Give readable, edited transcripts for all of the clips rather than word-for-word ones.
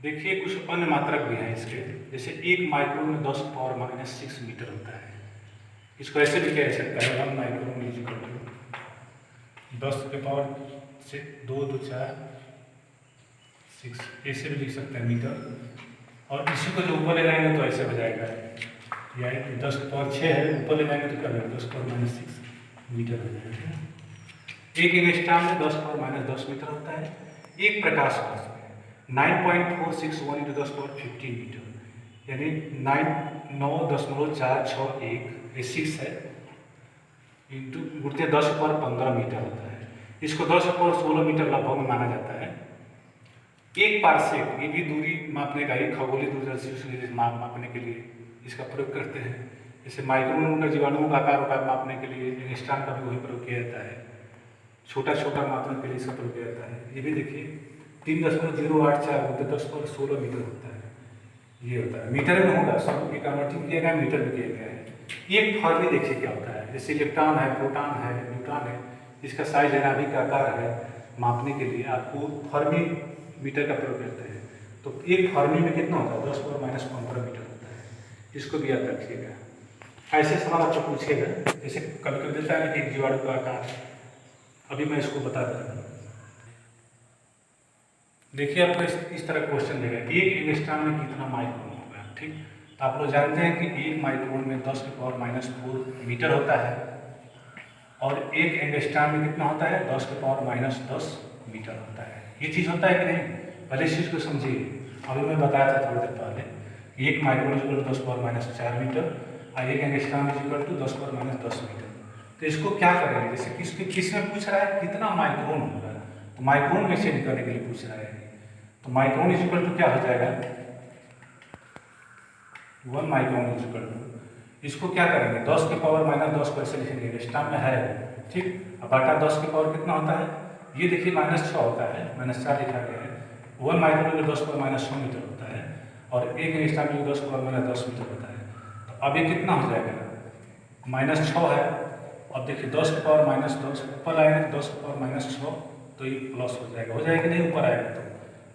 देखिए कुछ अन्य मात्रक भी हैं इसके, जैसे 1 माइक्रोन में 10 पावर माइनस 6 मीटर होता है। इसको ऐसे भी कह सकता है 1 माइक्रोन इज इक्वल टू 10 के पावर से 2 2 4 6, ऐसे भी लिख सकते हैं मीटर। और इसी को जो ऊपर ले जाएंगे तो ऐसे हो जाएगा, या 10 के पावर 6 है, ऊपर ले जाएंगे तो क्या होगा 10 पावर माइनस 6 मीटर हो जाएगा। एक एंगस्ट्रॉम में 10 पावर माइनस 10 मीटर होता है। एक प्रकाश वर्ष में 9.461 इंटू 10 पावर 15 मीटर, यानी 9.461 ये 6 है इंटू गुणते 10 पावर 15 मीटर होता है। इसको 10 पावर 16 मीटर लगभग में माना जाता है। एक पारसेक ये भी दूरी मापने का, एक खगोलीय दूरदर्शी से मापने के लिए इसका प्रयोग करते हैं। जैसे माइक्रोन का जीवाणुओं का आकार मापने के लिए एंगस्ट्रॉम का भी वही प्रयोग किया जाता है। छोटा छोटा मापने के लिए इसका प्रयोग किया जाता है। ये भी देखिए 3.084 गुणित 10 पावर 16 मीटर होता है। ये होता है मीटर में होगा, सब की कन्वर्टिंग किया गया मीटर में किया गया है। एक फर्मी देखिए क्या होता है, जैसे इलेक्ट्रॉन है, प्रोटॉन है, न्यूट्रॉन है, इसका साइज है, नाभिक का आकार है, मापने के लिए आपको फर्मी मीटर का प्रयोग करते हैं। तो एक फर्मी में कितना होता है 10 पावर माइनस 15 मीटर होता है। इसको भी याद रखिएगा। ऐसे सवाल आपको पूछेगा, जैसे कभी कभी देता है कि एक जीवाणु का आकार, अभी मैं इसको बता रहा हूँ। देखिए आपको इस तरह क्वेश्चन देगा, एक एंगस्ट्रॉम में कितना माइक्रोन होगा। ठीक, तो आप लोग जानते हैं कि एक माइक्रोन में 10 के पावर माइनस 4 मीटर होता है, और एक एंगस्ट्रॉम में कितना होता है 10 के पावर माइनस 10 मीटर होता है। ये चीज़ होता है कि नहीं, पहले इस चीज़ को समझिए। अभी मैं बताया था थोड़ी देर पहले, एक micron equal to 10 power minus 4 metre और एक angstrom equal to 10 power minus 10 metre. तो इसको क्या करेंगे, जैसे किस में पूछ रहा है कितना माइक्रोन होगा, तो माइक्रोन में चेंज करने के लिए पूछ रहा है। तो माइक्रोन इज इक्वल टू क्या हो जाएगा 1 माइक्रोन इज इक्वल टू, इसको क्या करेंगे 10 के पावर माइनस 10 को ऐसे लिखेंगे, एंगस्ट्रॉम में है। ठीक, अब बटा 10 के पावर कितना होता है, ये देखिए -6 होता है, -4 लिखा गया है। 1 माइक्रोन में 10 पावर माइनस 6 मीटर होता है, और एक एंगस्ट्रॉम में 10 पावर माइनस 10 मीटर होता है। तो अब ये कितना हो जाएगा -6 है। अब देखिए 10 के पावर माइनस 10 ऊपर आएगा, 10 के पावर माइनस 6 तो ये प्लस हो जाएगा, हो जाएगा नहीं ऊपर आएगा तो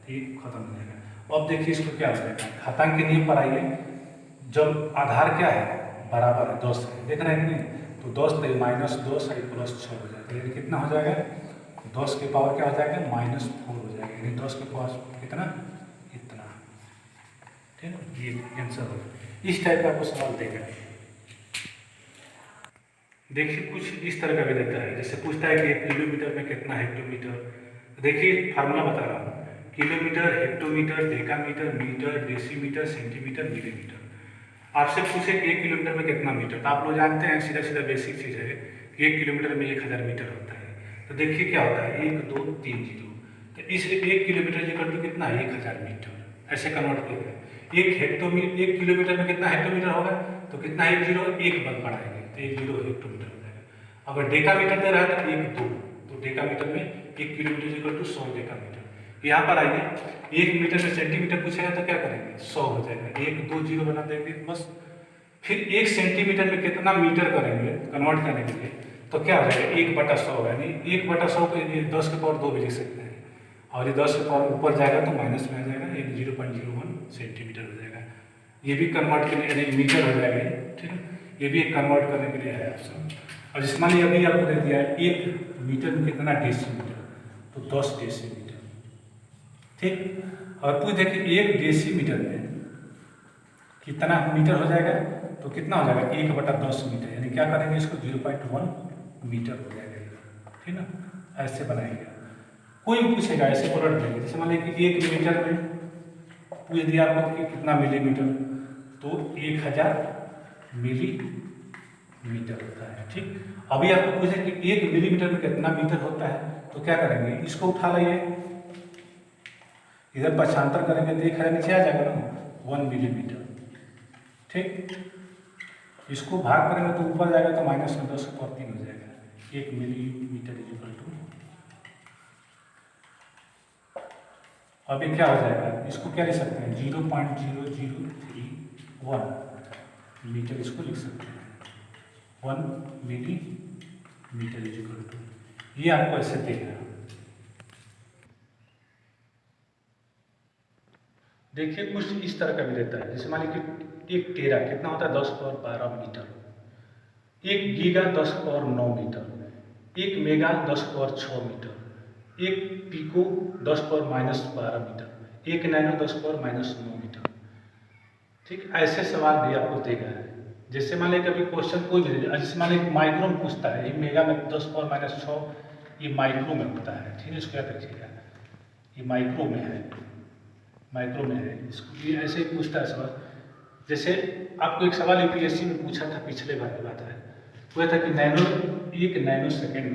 ठीक खत्म हो जाएगा। अब देखिए इसको क्या हो जाएगा, घातांक के नियम पर आइए, जब आधार क्या है बराबर है 10 है, देख रहे हैं कि नहीं, तो 10 तो -10 है प्लस 6 हो जाएगा, यानी कितना हो जाएगा 10 के पावर क्या हो जाएगा -4 हो जाएगा, यानी 10 के पावर कितना इतना। ठीक है, ये आंसर हो। इस टाइप का आपको सवाल देगा। देखिए कुछ इस तरह का भी देता है, जैसे पूछता है कि 1 किलोमीटर में कितना हेक्टोमीटर। देखिए फार्मूला बता रहा हूँ, kilometre, hectometre, decametre, metre, decimetre, centimetre, millimetre. आपसे पूछे कि 1 किलोमीटर में कितना मीटर, तो आप लोग जानते हैं सीधा सीधा बेसिक चीज़ है कि 1 किलोमीटर में 1000 मीटर होता है। तो देखिए क्या होता है 1 2 3 0, तो इस 1 किलोमीटर इक्वल टू कितना 1000 मीटर, ऐसे कन्वर्ट किया गया। 1 किलोमीटर में कितना हेक्टोमीटर होगा, तो कितना 1 जीरो 1 बढ़ाएंगे तो 1 जीरो हेक्टोमीटर हो जाएगा। अगर डेकामीटर दे रहा है तो 1 2, तो डेकामीटर में 1 किलोमीटर इक्वल टू 100 डेकामीटर। यहाँ पर आइए 1 मीटर में सेंटीमीटर पूछेगा तो क्या करेंगे 100 हो जाएगा, 1 2 जीरो बना देंगे बस। फिर 1 सेंटीमीटर में कितना मीटर करेंगे कन्वर्ट करने के लिए, तो क्या हो जाएगा 1/100, यानी 1/100 को 10 के पावर 2 भी लिख सकते हैं, और ये 10 के पावर ऊपर जाएगा तो माइनस में आ जाएगा, ये 0.01 सेंटीमीटर हो जाएगा। ये भी कन्वर्ट करने यानी मीटर हो जाएगा, ठीक है, ये भी एक कन्वर्ट करने के लिए है ऑप्शन। और जिस मान अभी आपको दे दिया है 1 मीटर में कितना डेसीमीटर, तो 10 डेसीमीटर। ठीक, और पूछ देखिए 1 डेसीमीटर में कितना मीटर हो जाएगा, तो कितना हो जाएगा 1/10 मीटर, यानी क्या करेंगे इसको 0.1 मीटर हो जाएगा। ठीक ना, ऐसे बनाएंगे। कोई पूछेगा ऐसे पलट देंगे, जैसे मान लीजिए कि 1 मीटर में पूछ दिया आपको कि कितना मिलीमीटर, तो 1000 मिलीमीटर होता है। ठीक, अभी आपको पूछे कि 1 मिलीमीटर में कितना मीटर होता है, तो क्या करेंगे इसको उठा लाइए, इधर पक्षांतर करेंगे तो 1000 नीचे आ जाएगा ना 1 मिलीमीटर। ठीक, इसको भाग करेंगे तो ऊपर जाएगा तो -10 के पावर 3 हो जाएगा, 1 मिलीमीटर इक्वल टू। अभी क्या हो जाएगा, इसको क्या लिख सकते हैं 0.0031 मीटर, इसको लिख सकते हैं 1 मिलीमीटर इक्वल टू, ये आपको ऐसे देगा। देखिए कुछ इस तरह का भी रहता है, जैसे मान लीजिए कि एक टेरा कितना होता है 10 पावर 12 मीटर, एक गीगा 10 पावर 9 मीटर, एक मेगा 10 पावर 6 मीटर, एक पिको 10 पावर -12 मीटर, एक नैनो 10 पावर -9 मीटर। ठीक, ऐसे सवाल भी आपको देगा है। जैसे मान लीजिए कभी क्वेश्चन कोई भी जैसे मान लीजिए माइक्रो में पूछता है, ये मेगा में 10 पावर -6 ये माइक्रो में होता है। ठीक है, इसको याद रखिएगा, ये माइक्रो में है, माइक्रो में है। इसको ये ऐसे ही पूछता है सवाल। जैसे आपको एक सवाल यूपीएससी में पूछा था, पिछले बार की बात है, वो था कि एक नैनो सेकेंड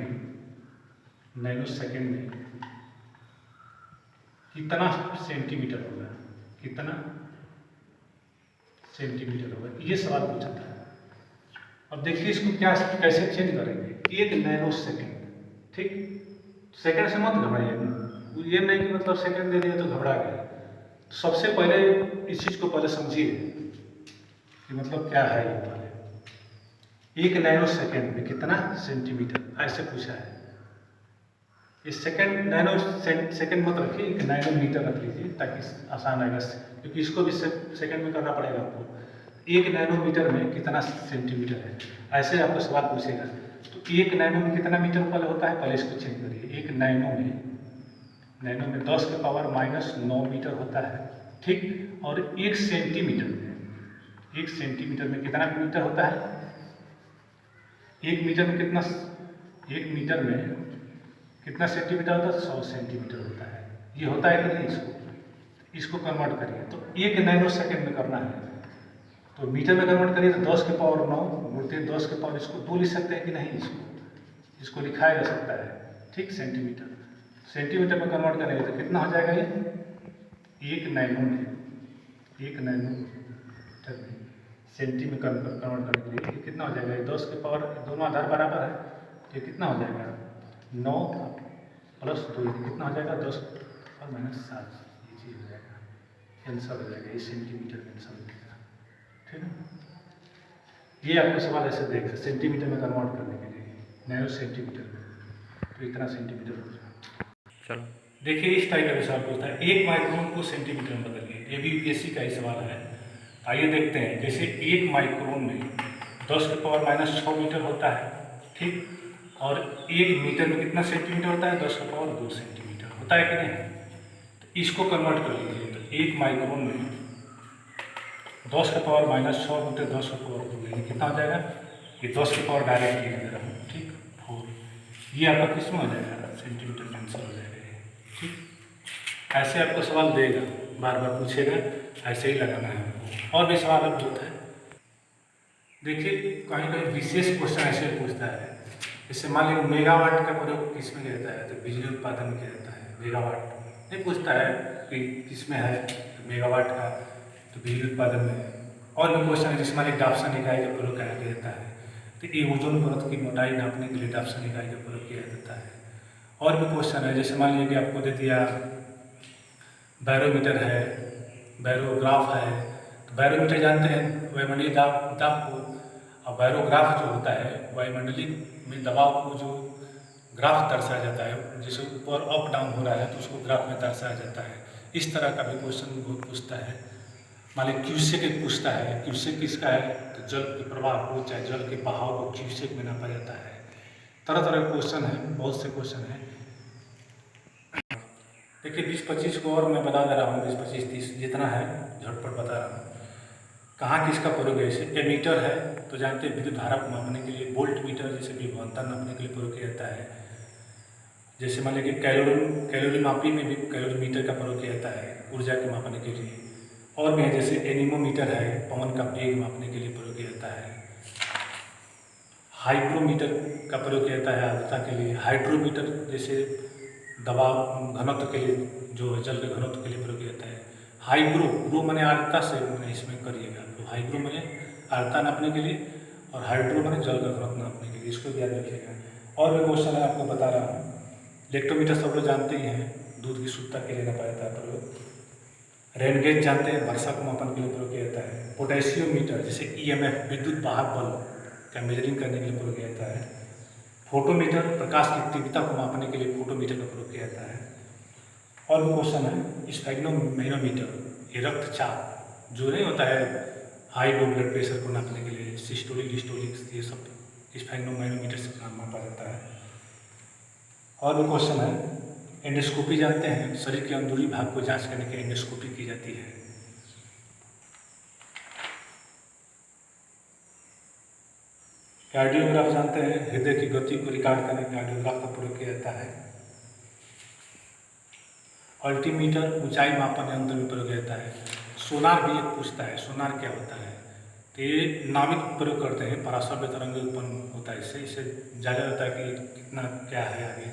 में कितना सेंटीमीटर होगा, कितना सेंटीमीटर होगा, ये सवाल पूछा था। अब देखिए इसको क्या कैसे चेंज करेंगे, एक नैनो सेकेंड। ठीक, सेकेंड से मत घबराइए, ये नहीं कि मतलब सेकेंड दे दिया तो घबरा गया। तो सबसे पहले इस चीज़ को पहले समझिए कि मतलब क्या है ये। पहले एक नैनो सेकेंड में कितना सेंटीमीटर, ऐसे पूछा है। इस सेकेंड नैनो सेकेंड मत रखिए, एक नैनो मीटर रख लीजिए ताकि आसान आएगा, क्योंकि इसको भी सेकेंड में करना पड़ेगा आपको। एक नैनो मीटर में कितना सेंटीमीटर है, ऐसे आपको सवाल पूछेगा। तो एक नैनो में कितना मीटर पहले होता है, पहले इसको चेंज करिए। एक नैनो में 10 के पावर -9 मीटर होता है। ठीक, और एक सेंटीमीटर में कितना मीटर होता है, एक मीटर में कितना, एक मीटर में कितना सेंटीमीटर होता है, 100 सेंटीमीटर होता है। ये होता है कि नहीं, इसको कन्वर्ट करिए। तो एक नैनो सेकेंड में करना है तो मीटर में कन्वर्ट करिए तो 10 के पावर 9 बोलते हैं, 10 के पावर इसको 2 लिख सकते हैं कि नहीं, इसको लिखाया जा सकता है। ठीक, सेंटीमीटर में कन्वर्ट करेंगे तो कितना हो जाएगा, ये एक नैनो मीटर में सेंटी में कन्वर्ट करने के लिए कितना हो जाएगा, 10 के पावर, दोनों आधार बराबर है, तो कितना हो जाएगा 9 + 2 कितना हो जाएगा 10 और -7, ये चीज़ हो जाएगा, आंसर हो जाएगा, ये सेंटीमीटर में आंसर हो जाएगा। ठीक है, ये आपको सवाल ऐसे देगा सेंटीमीटर में कन्वर्ट करने के लिए, नैनो सेंटीमीटर में, तो इतना सेंटीमीटर हो जाएगा। चलो देखिए इस टाइप का सवाल पूछता है, एक माइक्रोन को सेंटीमीटर में बदलिए। ये भी यूपीएससी का ही सवाल है। आइए देखते हैं, जैसे एक माइक्रोन में 10 के पावर -6 मीटर होता है। ठीक, और एक मीटर में कितना सेंटीमीटर होता है, 10 के पावर 2 सेंटीमीटर होता है कि नहीं। तो इसको कन्वर्ट कर लीजिए, तो एक माइक्रोन में 10 के पावर -6 मीटर 10 के पावर 2 कितना हो जाएगा, ये 10 के पावर डायरेक्ट लिख दे रहा हूँ। ठीक, 4, ये आपका किसमें हो जाएगा, सेंटीमीटर में आंसर हो जाएगा। ठीक, ऐसे आपको सवाल देगा, बार बार पूछेगा, ऐसे ही लगाना है आपको। और भी सवाल अब होता है, देखिए कहीं कहीं विशेष क्वेश्चन ऐसे पूछता है, जैसे मान लीजिए मेगावाट का प्रयोग किस में रहता है, तो बिजली उत्पादन में रहता है। मेगावाट नहीं पूछता है कि किस में है, तो मेगावाट का तो बिजली उत्पादन में है। और भी क्वेश्चन है, जैसे मान लीजिए डाप्सन इकाई का प्रयोग क्या रहता है, तो ये ओजोन परत की मोटाई नापने के लिए डाप्सन इकाई का प्रयोग किया जाता है। और भी क्वेश्चन है, जैसे मान लीजिए कि आपको दे दिया बैरोमीटर है, बैरोग्राफ है। तो बैरोमीटर जानते हैं वायुमंडलीय दाब को, और बैरोग्राफ जो होता है वायुमंडलीय में दबाव को जो ग्राफ दर्शाया जाता है, जैसे ऊपर अप डाउन हो रहा है तो उसको ग्राफ में दर्शाया जाता है। इस तरह का भी क्वेश्चन बहुत पूछता है। मान लीजिए क्यूसेक एक पूछता है, क्यूसेक किसका है, तो जल के प्रवाह को चाहे जल के बहाव को क्यूसेक में नापा जाता है। तरह तरह के क्वेश्चन है, बहुत से क्वेश्चन हैं। देखिए 20-25 को और मैं बता दे रहा हूँ, 20-25-30 जितना है झटपट बता रहा हूँ। कहाँ किसका प्रयोग है, जैसे एमीटर है तो जानते हैं विद्युत धारा को मापने के लिए, वोल्ट मीटर जैसे विभवांतर नापने के लिए प्रयोग किया जाता है। जैसे मान लीजिए कैलोरी मापी में भी कैलोरीमीटर का प्रयोग किया जाता है ऊर्जा के मापने के लिए। और भी है, जैसे एनीमोमीटर है, पवन का वेग मापने के लिए प्रयोग किया जाता है। हाइग्रोमीटर का प्रयोग किया जाता है आर्द्रता के लिए। हाइड्रोमीटर जैसे दबाव घनत्व के लिए, जो जल के घनत्व के लिए प्रयोग किया जाता है। हाइग्रो माने आर्द्रता से मैंने इसमें करिएगा, तो हाइग्रो माने आर्द्रता नापने के लिए, और हाइड्रो माने जल का घनत्व नापने के लिए, इसको भी याद रखिएगा। और भी क्वेश्चन है आपको बता रहा हूँ। इलेक्ट्रोमीटर सब लोग जानते ही हैं, दूध की शुद्धता के लिए नापा जाता है प्रयोग। रेन गेज जानते हैं, वर्षा को मापन के लिए प्रयोग किया जाता है। पोटेशियोमीटर जैसे ईएमएफ विद्युत वाहक बल का मेजरिंग करने के लिए प्रयोग किया जाता है। फोटोमीटर प्रकाश की तीव्रता को मापने के लिए फोटोमीटर का प्रयोग किया जाता है। और भी क्वेश्चन है, स्फेग्नोमैनोमीटर, ये रक्तचाप जो नहीं होता है हाई लो ब्लड प्रेशर को नापने के लिए, सिस्टोलिक डिस्टोलिक ये सब स्फेग्नोमैनोमीटर से मापा जाता है। और भी क्वेश्चन है, एंडोस्कोपी जानते हैं, शरीर के अंदरूनी भाग को जांच करने की एंडोस्कोपी की जाती है। कार्डियोग्राफ जानते हैं, हृदय की गति को रिकॉर्ड करने के कार्डियोग्राफ का प्रयोग किया जाता है। अल्टीमीटर ऊंचाई मापन यंत्र में प्रयोग किया जाता है। सोनार भी एक पूछता है, सोनार क्या होता है, तो ये नाविक प्रयोग करते हैं, पराश्रव्य तरंग उत्पन्न होता है इससे जाना जाता है कि कितना क्या है आगे।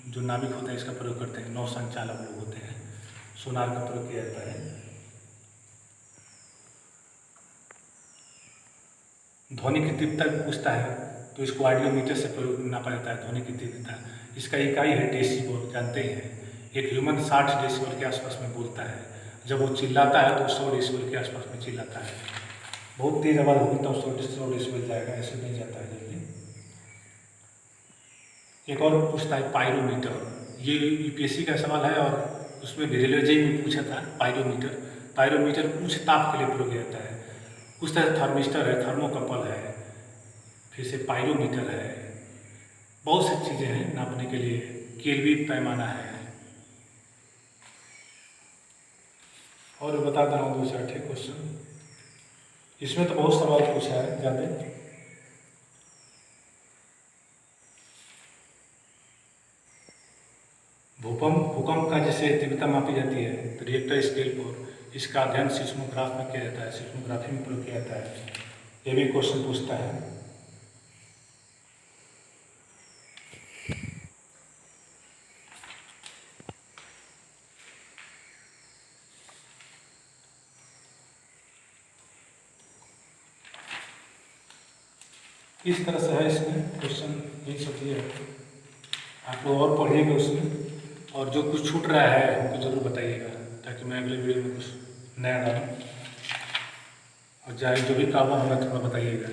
जो नाविक होता है इसका प्रयोग करते हैं, नौ संचालक लोग होते हैं, सोनार का प्रयोग किया जाता है। ध्वनि की तीव्रता पूछता है तो इसको ऑडियोमीटर से प्रयोग नापा जाता है, ध्वनि की तीव्रता। इसका इकाई है डेसिबल, जानते हैं। एक ह्यूमन 60 डेसिबल के आसपास में बोलता है, जब वो चिल्लाता है तो 100 डेसिबल के आसपास में चिल्लाता है। बहुत तेज आवाज़ होगी तो 100 डेसिबल जाएगा, ऐसे नहीं जाता है जल्दी। एक और पूछता है पायरोमीटर, ये यूपीएससी का सवाल है और उसमें रेलवे में पूछा था। पायरोमीटर उच्च ताप के लिए प्रयोग किया जाता है। उस तरह थर्मिस्टर है, थर्मोकपल है, फिर से पायरोमीटर है, बहुत सी चीज़ें हैं नापने के लिए। केल्विन पैमाना है। और बताता हूँ दो चार ठीक क्वेश्चन, इसमें तो बहुत सवाल पूछा है ज़्यादा। भूकंप का जैसे तीव्रता मापी जाती है तो रिएक्टर स्केल पर, इसका अध्ययन सिस्मोग्राफ में किया जाता है, सिस्मोग्राफी में प्रयोग किया जाता है। ये भी क्वेश्चन पूछता है। इस तरह से है इसमें क्वेश्चन, यही सब ये है। आप लोग और पढ़िएगा उसमें, और जो कुछ छूट रहा है हमको ज़रूर बताइएगा ताकि मैं अगले वीडियो में कुछ नया डालूँ। और चाहे जो भी काम होगा थोड़ा बताइएगा।